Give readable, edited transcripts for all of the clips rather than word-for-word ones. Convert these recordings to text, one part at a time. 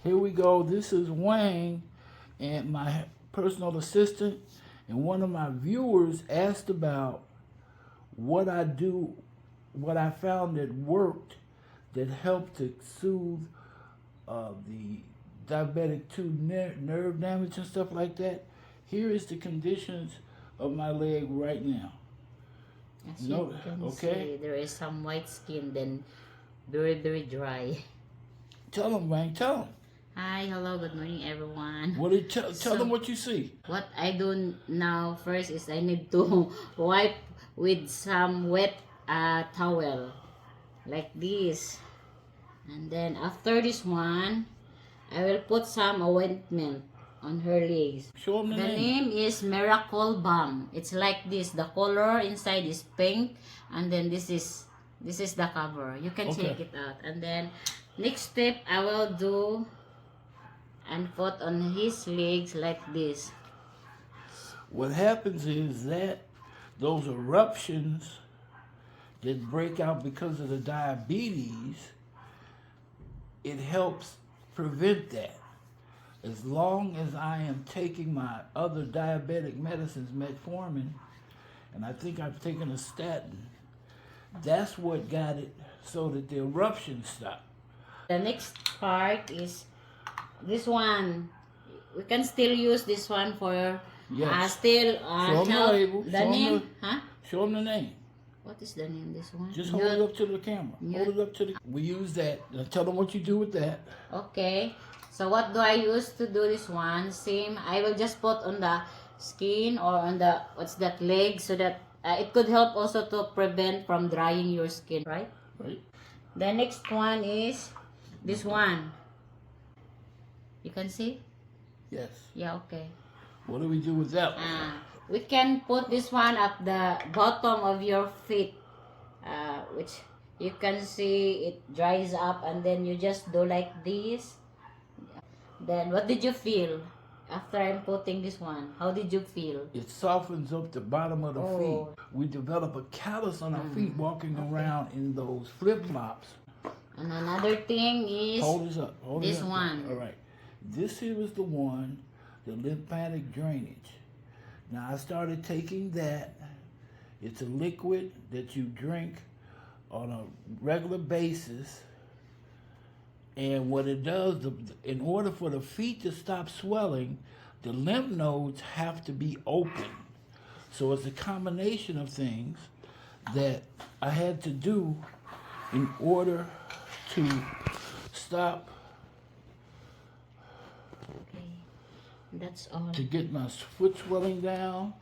Here we go. This is Wayne and my personal assistant. And one of my viewers asked about what I do, what I found that worked that helped to soothe the diabetic 2 nerve damage and stuff like that. Here is the conditions of my leg right now. As you can see, there is some white skin, then very dry. Tell them, Wayne, tell them. Hi, hello, good morning everyone. Tell them what you see. What I do now first is I need to wipe with some wet towel like this, and then after this one I will put some ointment on her legs. Show them the name. The name is Miracle Balm. It's like this. The color inside is pink, and then this is the cover. You can check it out. And then next step I will do and put on his legs like this. What happens is that those eruptions that break out because of the diabetes, it helps prevent that. As long as I am taking my other diabetic medicines, metformin, and I think I've taken a statin, that's what got it so that the eruptions stop. The next part is this one. We can still use this one for still show them the label. The name, Show them the name. What is the name? This one. Just hold it up to the camera. Hold it up to the. We use that. Now tell them what you do with that. Okay. So what do I use to do this one? Same. I will just put on the skin or on the leg, so that it could help also to prevent from drying your skin, right? Right. The next one is this one. You can see? Yes. Yeah, okay. What do we do with that one? We can put this one at the bottom of your feet, which you can see it dries up, and then you just do like this. Then what did you feel after I'm putting this one? How did you feel? It softens up the bottom of the feet. We develop a callus on our feet walking around in those flip-flops. And another thing is hold this up. Hold this it up. one. All right. This here is the one, the lymphatic drainage. Now I started taking that. It's a liquid that you drink on a regular basis. And what it does, in order for the feet to stop swelling, the lymph nodes have to be open. So it's a combination of things that I had to do in order to stop. Okay, that's all. To get my foot swelling down,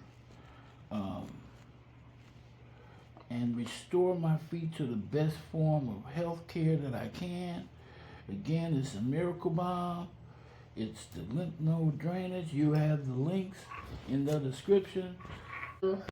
and restore my feet to the best form of health care that I can. Again, it's a Miracle Balm. It's the lymph node drainage. You have the links in the description.